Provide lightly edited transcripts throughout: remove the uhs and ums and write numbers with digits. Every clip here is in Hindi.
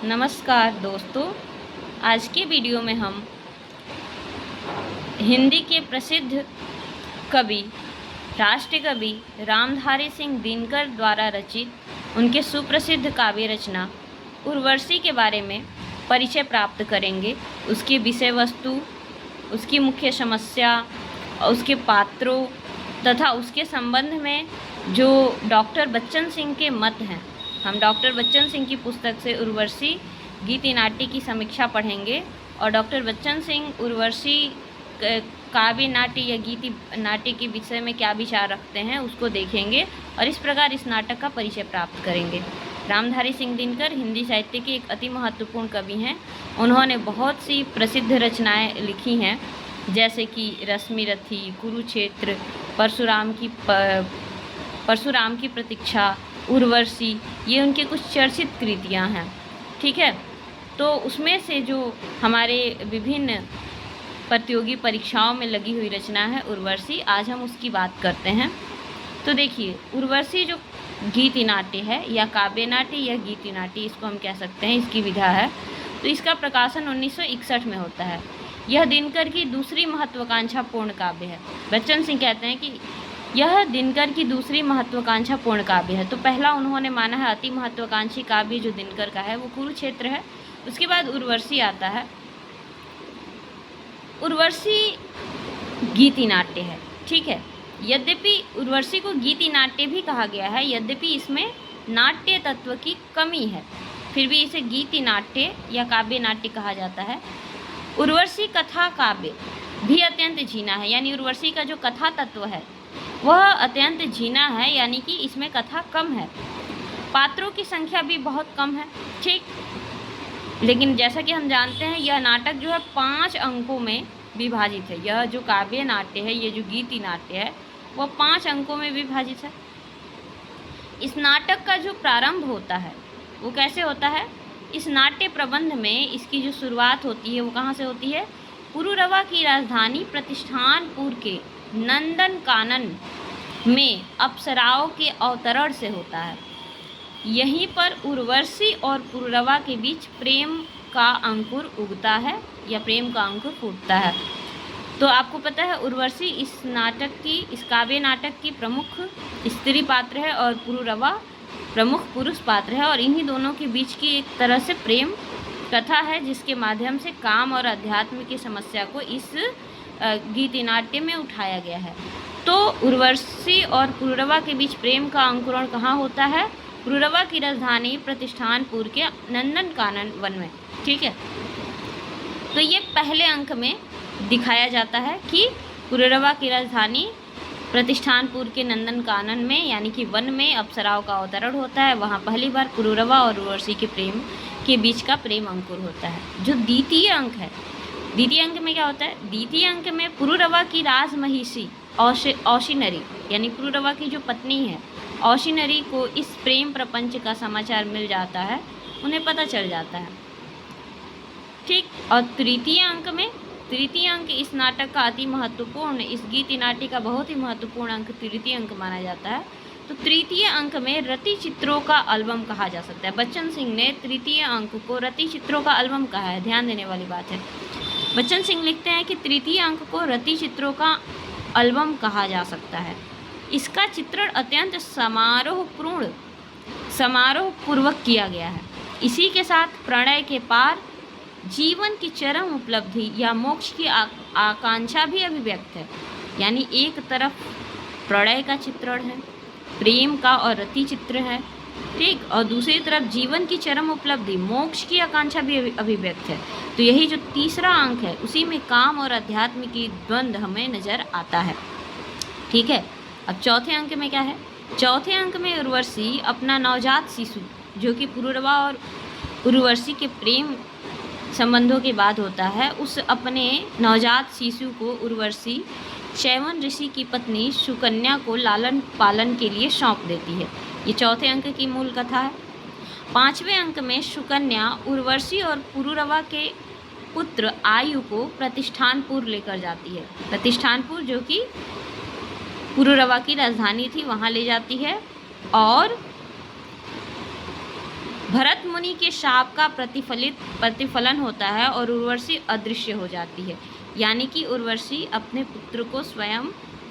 नमस्कार दोस्तों, आज के वीडियो में हम हिंदी के प्रसिद्ध कवि, राष्ट्रीय कवि रामधारी सिंह दिनकर द्वारा रचित उनके सुप्रसिद्ध काव्य रचना उर्वशी के बारे में परिचय प्राप्त करेंगे। उसकी विषय वस्तु, उसकी मुख्य समस्या, उसके पात्रों तथा उसके संबंध में जो डॉक्टर बच्चन सिंह के मत हैं। हम डॉक्टर बच्चन सिंह की पुस्तक से उर्वशी गीति नाट्य की समीक्षा पढ़ेंगे और डॉक्टर बच्चन सिंह उर्वशी काव्य नाट्य या गीति नाट्य के विषय में क्या विचार रखते हैं उसको देखेंगे और इस प्रकार इस नाटक का परिचय प्राप्त करेंगे। रामधारी सिंह दिनकर हिंदी साहित्य के एक अति महत्वपूर्ण कवि हैं। उन्होंने बहुत सी प्रसिद्ध रचनाएं लिखी हैं, जैसे कि रश्मि रथी, कुरुक्षेत्र, परशुराम की प्रतीक्षा, उर्वशी, ये उनके कुछ चर्चित कृतियाँ हैं। ठीक है, तो उसमें से जो हमारे विभिन्न प्रतियोगी परीक्षाओं में लगी हुई रचना है उर्वशी, आज हम उसकी बात करते हैं। तो देखिए, उर्वशी जो गीति नाट्य है या काव्य नाट्य या गीति नाट्य, इसको हम कह सकते हैं, इसकी विधा है। तो इसका प्रकाशन 1961 में होता है। यह दिनकर की दूसरी महत्वाकांक्षापूर्ण काव्य है। बच्चन सिंह कहते हैं कि यह दिनकर की दूसरी महत्वाकांक्षापूर्ण काव्य है। तो पहला उन्होंने माना है अति महत्वाकांक्षी काव्य जो दिनकर का है वो कुरुक्षेत्र है। उसके बाद उर्वशी आता है। उर्वशी गीति नाट्य है। ठीक है, यद्यपि उर्वशी को गीति नाट्य भी कहा गया है, यद्यपि इसमें नाट्य तत्व की कमी है, फिर भी इसे गीति नाट्य या काव्य नाट्य कहा जाता है। उर्वशी कथा काव्य भी अत्यंत झीना है, यानी उर्वशी का जो कथा तत्व है वह अत्यंत झीना है, यानी कि इसमें कथा कम है। पात्रों की संख्या भी बहुत कम है। ठीक, लेकिन जैसा कि हम जानते हैं यह नाटक जो है 5 अंकों में विभाजित है। यह जो काव्य नाट्य है, ये जो गीति नाट्य है, वह 5 अंकों में विभाजित है। इस नाटक का जो प्रारंभ होता है वो कैसे होता है? इस नाट्य प्रबंध में इसकी जो शुरुआत होती है वो कहाँ से होती है? पुरुरवा की राजधानी प्रतिष्ठानपुर के नंदन कानन में अप्सराओं के अवतरण से होता है। यहीं पर उर्वशी और पुरुरवा के बीच प्रेम का अंकुर उगता है या प्रेम का अंकुर फूटता है। तो आपको पता है उर्वशी इस काव्य नाटक की प्रमुख स्त्री पात्र है और पुरुरवा प्रमुख पुरुष पात्र है, और इन्हीं दोनों के बीच की एक तरह से प्रेम कथा है जिसके माध्यम से काम और अध्यात्म की समस्या को इस गीति नाट्य में उठाया गया है। तो उर्वशी और पुरुरवा के बीच प्रेम का अंकुरण कहाँ होता है? पुरुरवा की राजधानी प्रतिष्ठानपुर के नंदन कानन वन में। ठीक है, तो ये पहले अंक में दिखाया जाता है कि पुरुरवा की राजधानी प्रतिष्ठानपुर के नंदन कानन में यानी कि वन में अप्सराओं का अवतरण होता है। वहाँ पहली बार पुरुरवा और उर्वशी के प्रेम के बीच का प्रेम अंकुर होता है। जो द्वितीय अंक है, द्वितीय अंक में क्या होता है? द्वितीय अंक में पुरुरवा की राजमहिषी औशिनरी यानी पुरुरवा की जो पत्नी है औशिनरी को इस प्रेम प्रपंच का समाचार मिल जाता है, उन्हें पता चल जाता है। ठीक, और तृतीय अंक इस नाटक का अति महत्वपूर्ण, इस गीति नाट्य का बहुत ही महत्वपूर्ण अंक तृतीय अंक माना जाता है। तो तृतीय अंक में रति चित्रों का एल्बम कहा जा सकता है। बच्चन सिंह ने तृतीय अंक को रति चित्रों का एल्बम कहा है, ध्यान देने वाली बात है। बच्चन सिंह लिखते हैं कि तृतीय अंक को रति चित्रों का एल्बम कहा जा सकता है। इसका चित्रण अत्यंत समारोहपूर्वक किया गया है। इसी के साथ प्रणय के पार जीवन की चरम उपलब्धि या मोक्ष की आकांक्षा भी अभिव्यक्त है। यानी एक तरफ प्रणय का चित्रण है, प्रेम का और रति चित्र है, ठीक, और दूसरी तरफ जीवन की चरम उपलब्धि, मोक्ष की आकांक्षा भी अभिव्यक्त है। तो यही जो तीसरा अंक है उसी में काम और अध्यात्म की द्वंद्व हमें नज़र आता है। ठीक है, अब चौथे अंक में क्या है? चौथे अंक में उर्वशी अपना नवजात शिशु, जो कि पुरुरवा और उर्वशी के प्रेम संबंधों के बाद होता है, उस अपने नवजात शिशु को उर्वशी चैवन ऋषि की पत्नी सुकन्या को लालन पालन के लिए सौंप देती है। ये चौथे अंक की मूल कथा है। पांचवें अंक में सुकन्या उर्वशी और पुरुरवा के पुत्र आयु को प्रतिष्ठानपुर लेकर जाती है। प्रतिष्ठानपुर जो कि पुरुरवा की राजधानी थी, वहाँ ले जाती है और भरत मुनि के शाप का प्रतिफलन होता है और उर्वशी अदृश्य हो जाती है। यानी कि उर्वशी अपने पुत्र को स्वयं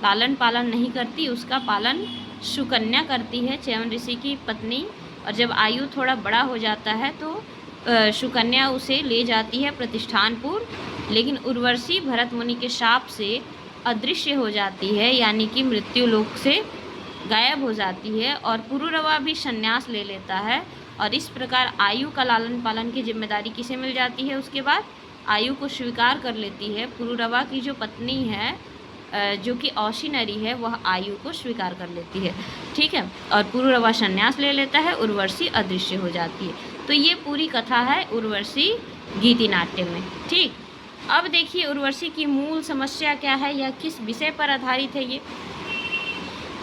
लालन पालन नहीं करती, उसका पालन सुकन्या करती है, च्यवन ऋषि की पत्नी। और जब आयु थोड़ा बड़ा हो जाता है तो सुकन्या उसे ले जाती है प्रतिष्ठानपुर। लेकिन उर्वशी भरत मुनि के शाप से अदृश्य हो जाती है, यानी कि मृत्यु लोक से गायब हो जाती है। और पुरुरवा भी संन्यास ले लेता है और इस प्रकार आयु का लालन पालन की जिम्मेदारी किसे मिल जाती है। उसके बाद आयु को स्वीकार कर लेती है। पुरुरवा की जो पत्नी है जो कि औशी नरी है, वह आयु को स्वीकार कर लेती है। ठीक है, और पुरुरवा संन्यास ले लेता है, उर्वशी अदृश्य हो जाती है। तो ये पूरी कथा है उर्वशी गीति नाट्य में। ठीक, अब देखिए उर्वशी की मूल समस्या क्या है या किस विषय पर आधारित है ये।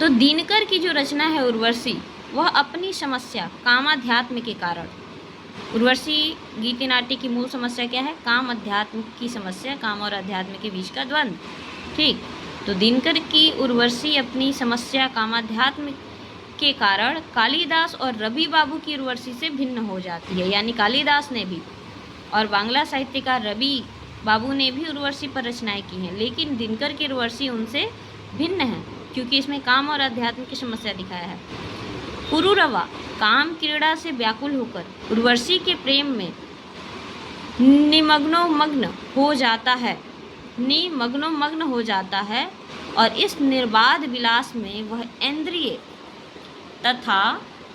तो दिनकर की जो रचना है उर्वशी, वह अपनी समस्या कामाध्यात्म के कारण। उर्वशी गीति नाट्य की मूल समस्या क्या है? काम अध्यात्म की समस्या, काम और अध्यात्म के बीच का द्वंद्व। ठीक, तो दिनकर की उर्वशी अपनी समस्या कामाध्यात्म के कारण कालिदास और रवि बाबू की उर्वशी से भिन्न हो जाती है। यानी कालिदास ने भी और बांग्ला साहित्यकार रवि बाबू ने भी उर्वशी पर रचनाएं की हैं, लेकिन दिनकर की उर्वशी उनसे भिन्न है क्योंकि इसमें काम और अध्यात्म की समस्या दिखाया है। पुरुरवा काम क्रीड़ा से व्याकुल होकर उर्वशी के प्रेम में निमग्न हो जाता है और इस निर्बाध विलास में वह इंद्रिय तथा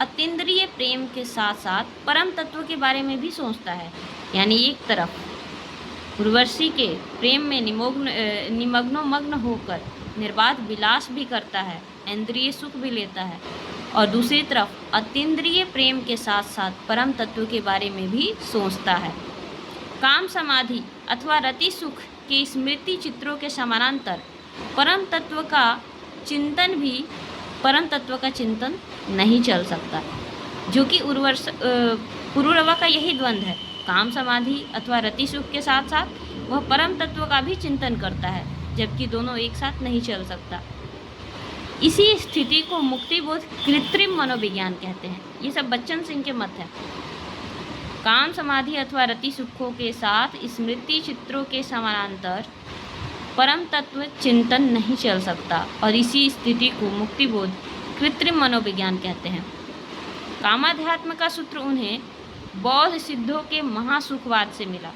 अतीन्द्रिय प्रेम के साथ साथ परम तत्व के बारे में भी सोचता है। यानी एक तरफ उर्वशी के प्रेम में निमग्न होकर निर्बाध विलास भी करता है, इंद्रिय सुख भी लेता है, और दूसरी तरफ अतीन्द्रिय प्रेम के साथ साथ परम तत्व के बारे में भी सोचता है। काम समाधि अथवा रति सुख के स्मृति चित्रों के समानांतर परम तत्व का चिंतन नहीं चल सकता, जो कि पुरुरवा का यही द्वंद्व है। काम समाधि अथवा रति सुख के साथ साथ वह परम तत्व का भी चिंतन करता है, जबकि दोनों एक साथ नहीं चल सकता। इसी स्थिति को मुक्तिबोध कृत्रिम मनोविज्ञान कहते हैं। ये सब बच्चन सिंह के मत है। काम समाधि अथवा रति सुखों के साथ स्मृति चित्रों के समानांतर परम तत्व चिंतन नहीं चल सकता और इसी स्थिति को मुक्तिबोध कृत्रिम मनोविज्ञान कहते हैं। कामाध्यात्म का सूत्र उन्हें बौद्ध सिद्धों के महासुखवाद से मिला।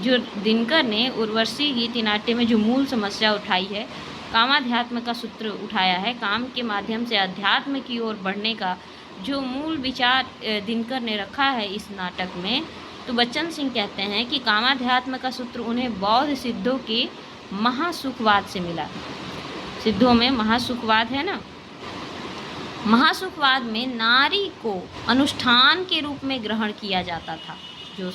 जो दिनकर ने उर्वशी गीति नाट्य में जो मूल समस्या उठाई है, कामाध्यात्म का सूत्र उठाया है, काम के माध्यम से अध्यात्म की ओर बढ़ने का जो मूल विचार दिनकर ने रखा है इस नाटक में, तो बच्चन सिंह कहते हैं कि कामाध्यात्म का सूत्र उन्हें बौद्ध सिद्धों के महासुखवाद से मिला। सिद्धों में महासुखवाद है ना। महासुखवाद में नारी को अनुष्ठान के रूप में ग्रहण किया जाता था। जो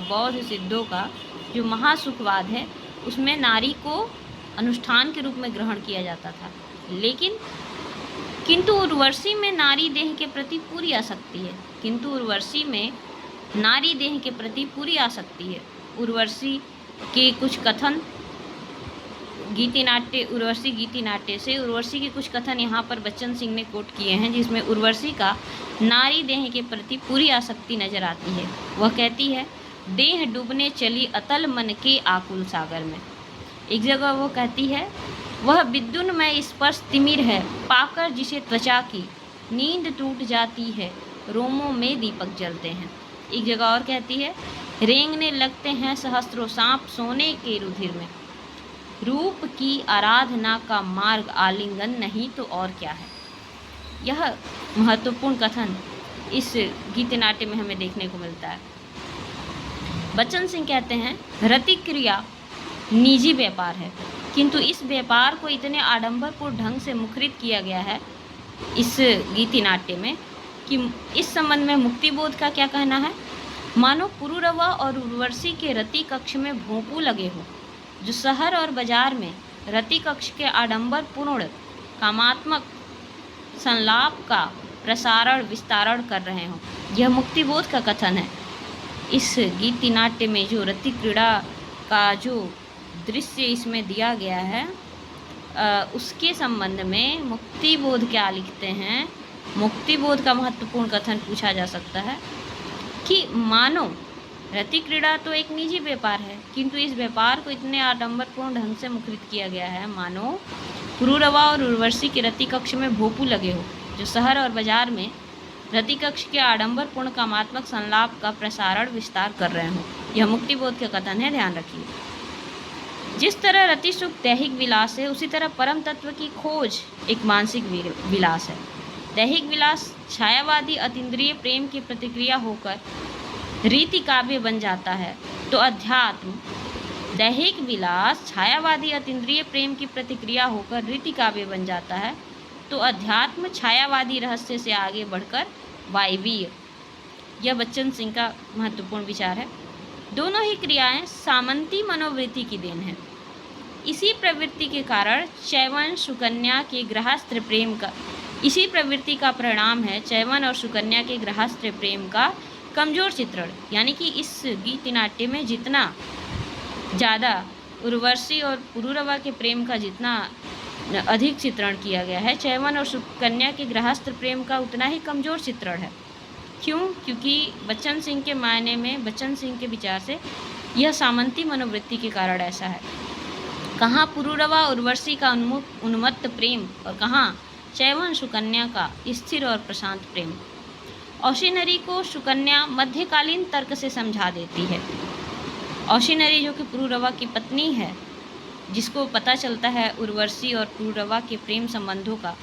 बौद्ध सिद्धों का जो महासुखवाद है, उसमें नारी को अनुष्ठान के रूप में ग्रहण किया जाता था। किंतु उर्वशी में नारी देह के प्रति पूरी आसक्ति है। उर्वशी के कुछ कथन उर्वशी गीति नाट्य से उर्वशी के कुछ कथन यहाँ पर बच्चन सिंह ने कोट किए हैं, जिसमें उर्वशी का नारी देह के प्रति पूरी आसक्ति नजर आती है। वह कहती है, देह डूबने चली अतल मन के आकुल सागर में। एक जगह वो कहती है, वह विद्युन में स्पर्श तिमिर है, पाकर जिसे त्वचा की नींद टूट जाती है, रोमों में दीपक जलते हैं। एक जगह और कहती है, रेंगने लगते हैं सहस्त्रों सांप सोने के रुधिर में, रूप की आराधना का मार्ग आलिंगन नहीं तो और क्या है। यह महत्वपूर्ण कथन इस गीति नाट्य में हमें देखने को मिलता है। बच्चन सिंह कहते हैं, रति क्रिया निजी व्यापार है, किंतु इस व्यापार को इतने आडंबरपूर्ण ढंग से मुखरित किया गया है इस गीति नाट्य में कि इस संबंध में मुक्तिबोध का क्या कहना है। मानो पुरुरवा और उर्वशी के रति कक्ष में भोंपू लगे हो, जो शहर और बाजार में रति कक्ष के आडंबरपूर्ण कामात्मक संलाप का विस्तारण कर रहे हों। यह मुक्तिबोध का कथन है। इस गीति नाट्य में जो रति क्रीड़ा का जो दृश्य इसमें दिया गया है, उसके संबंध में मुक्तिबोध क्या लिखते हैं मुक्तिबोध का महत्वपूर्ण कथन पूछा जा सकता है कि मानो रति क्रीड़ा तो एक निजी व्यापार है, किंतु इस व्यापार को इतने आडंबरपूर्ण ढंग से मुखरित किया गया है मानो पुरूरवा और उर्वशी के रति कक्ष में भोपू लगे हो, जो शहर और बाजार में रति कक्ष के आडंबरपूर्ण कामात्मक संलाप का प्रसारण विस्तार कर रहे हों। यह मुक्तिबोध का कथन है, ध्यान रखिए। जिस तरह रति सुख दैहिक विलास है, उसी तरह परम तत्व की खोज एक मानसिक विलास है। दैहिक विलास छायावादी अतीन्द्रिय प्रेम की प्रतिक्रिया होकर रीति काव्य बन जाता है, तो अध्यात्म दैहिक विलास छायावादी अतीन्द्रिय प्रेम की प्रतिक्रिया होकर रीति काव्य बन जाता है, तो अध्यात्म छायावादी रहस्य से आगे बढ़कर वायवीय। यह बच्चन सिंह का महत्वपूर्ण विचार है। दोनों ही क्रियाएं सामंती मनोवृत्ति की देन है। इसी प्रवृत्ति के कारण चैवन सुकन्या के गृहस्थ प्रेम का इसी प्रवृत्ति का परिणाम है चैवन और सुकन्या के गृहस्थ प्रेम का कमजोर चित्रण। यानी कि इस गीत नाट्य में जितना ज़्यादा उर्वशी और पुरूरवा के प्रेम का जितना अधिक चित्रण किया गया है, चैवन और सुकन्या के गृहस्थ प्रेम का उतना ही कमजोर चित्रण है। क्यों? क्योंकि बच्चन सिंह के मायने में, बच्चन सिंह के विचार से यह सामंती मनोवृत्ति के कारण ऐसा है। कहाँ पुरूरवा उर्वशी का उन्मत्त प्रेम और कहाँ चैवन सुकन्या का स्थिर और प्रशांत प्रेम। औशिनरी को सुकन्या मध्यकालीन तर्क से समझा देती है। औशिनरी जो कि पुरूरवा की पत्नी है, जिसको पता चलता है उर्वशी और पुरूरवा के प्रेम संबंधों का,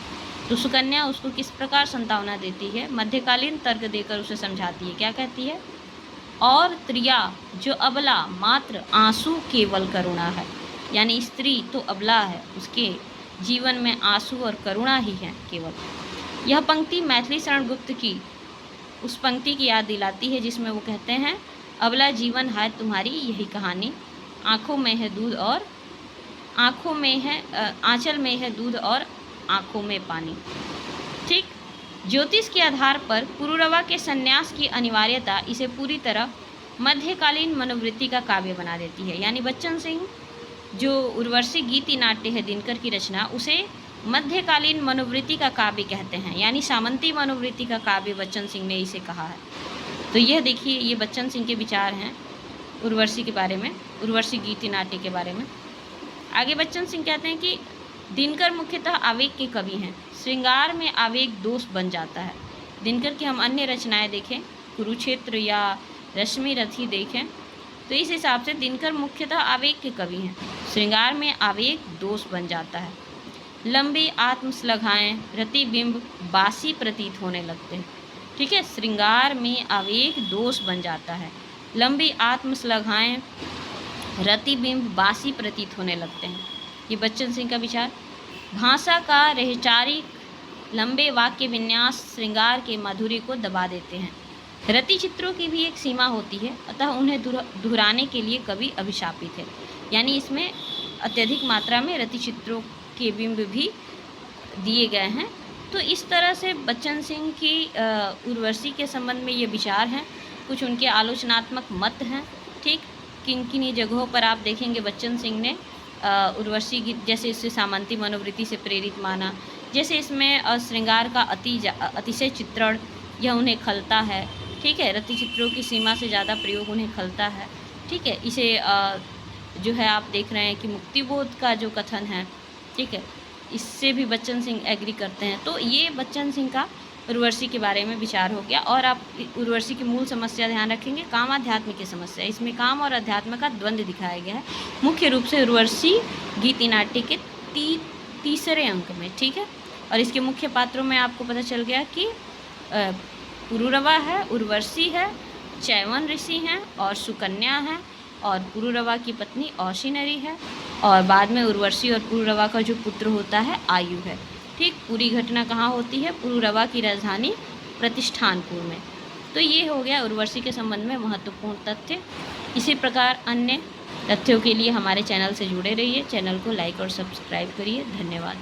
तो सुकन्या उसको किस प्रकार संतावना देती है, मध्यकालीन तर्क देकर उसे समझाती है। क्या कहती है? और त्रिया जो अबला मात्र आंसू केवल करुणा है। यानी स्त्री तो अबला है, उसके जीवन में आंसू और करुणा ही है केवल। यह पंक्ति मैथिली शरण गुप्त की उस पंक्ति की याद दिलाती है जिसमें वो कहते हैं, अबला जीवन है तुम्हारी यही कहानी, आँखों में है दूध और आँखों में है आंचल में है दूध और आँखों में पानी। ठीक। ज्योतिष के आधार पर पुरूरवा के संन्यास की अनिवार्यता इसे पूरी तरह मध्यकालीन मनोवृत्ति का काव्य बना देती है। यानी बच्चन सिंह जो उर्वशी गीति नाट्य है दिनकर की रचना, उसे मध्यकालीन मनोवृत्ति का काव्य कहते हैं। यानी सामंती मनोवृत्ति का काव्य बच्चन सिंह ने इसे कहा है। तो यह देखिए, ये बच्चन सिंह के विचार हैं उर्वशी के बारे में, उर्वशी गीति नाट्य के बारे में। आगे बच्चन सिंह कहते हैं कि दिनकर मुख्यतः आवेग के कवि हैं। श्रृंगार में आवेग दोष बन जाता है। दिनकर की हम अन्य रचनाएं देखें, कुरुक्षेत्र या रश्मि रथी देखें, तो इस हिसाब से दिनकर मुख्यतः आवेग के कवि हैं। श्रृंगार में आवेग दोष बन जाता है। लंबी आत्मश्लाघाएं रतिबिंब बासी प्रतीत होने लगते हैं। ठीक है, श्रृंगार में आवेग दोष बन जाता है। लंबी आत्मश्लाघाएं रतिबिंब बासी प्रतीत होने लगते हैं। ये बच्चन सिंह का विचार। भाषा का रहचारिक लंबे वाक्य विन्यास श्रृंगार के माधुर्य को दबा देते हैं। रति चित्रों की भी एक सीमा होती है, अतः उन्हें दोहराने के लिए कवि अभिशापित है। यानी इसमें अत्यधिक मात्रा में रति चित्रों के बिंब भी दिए गए हैं। तो इस तरह से बच्चन सिंह की उर्वशी के संबंध में ये विचार हैं। कुछ उनके आलोचनात्मक मत हैं। ठीक, किन किन जगहों पर आप देखेंगे बच्चन सिंह ने उर्वशी गीत जैसे इसे सामंती मनोवृत्ति से प्रेरित माना, जैसे इसमें श्रृंगार का अतिशय चित्रण यह उन्हें खलता है। ठीक है, रति चित्रों की सीमा से ज़्यादा प्रयोग उन्हें खलता है। ठीक है, इसे जो है आप देख रहे हैं कि मुक्तिबोध का जो कथन है, ठीक है, इससे भी बच्चन सिंह एग्री करते हैं। तो ये बच्चन सिंह का उर्वशी के बारे में विचार हो गया। और आप उर्वशी की मूल समस्या ध्यान रखेंगे, काम अध्यात्म की समस्या। इसमें काम और अध्यात्म का द्वंद्व दिखाया गया है, मुख्य रूप से उर्वशी गीति नाट्य के तीसरे अंक में। ठीक है, और इसके मुख्य पात्रों में आपको पता चल गया कि पुरूरवा है, उर्वशी है, चैवन ऋषि हैं और सुकन्या है, और पुरूरवा की पत्नी औशिनरी है, और बाद में उर्वशी और पुरूरवा का जो पुत्र होता है आयु है। ठीक, पूरी घटना कहाँ होती है? पुरूरवा की राजधानी प्रतिष्ठानपुर में। तो ये हो गया उर्वशी के संबंध में महत्वपूर्ण तथ्य। इसी प्रकार अन्य तथ्यों के लिए हमारे चैनल से जुड़े रहिए। चैनल को लाइक और सब्सक्राइब करिए। धन्यवाद।